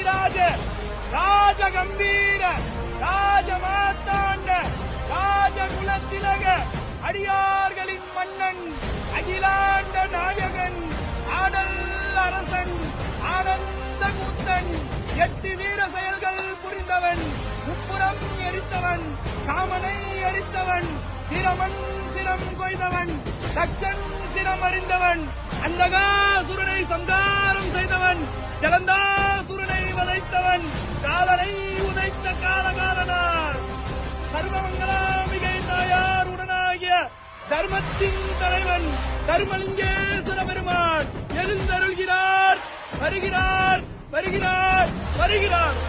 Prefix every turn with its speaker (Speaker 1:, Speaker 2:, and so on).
Speaker 1: அதிராஜ ராஜகம்பீர ராஜமாத்தாண்ட ராஜகுலத்திலக அடியார்களின் மன்னன் அகிலாண்ட நாயகன் ஆடல் அரசன் ஆனந்த கூத்தன் 8 வீர செயல்கள் புரிந்தவன் முப்புறம் எரித்தவன் காமனை எரித்தவன் பிரமன் சிரம் கொய்தவன் தக்கன் சிரம் அறிந்தவன் அந்தகாசுரனை சங்காரம் செய்தவன் ஜலந்தாசுரனை வதைத்தவன் காலனை உதைத்த காலகாலனார் சர்வமங்கலாம்பிகை தாயார் உடனாகிய தர்மத்தின் தலைவன் தர்மலிங்கேஸ்வர பெருமான் எழுந்தருள்கிறார். வருகிறார் வருகிறார் வருகிறார்.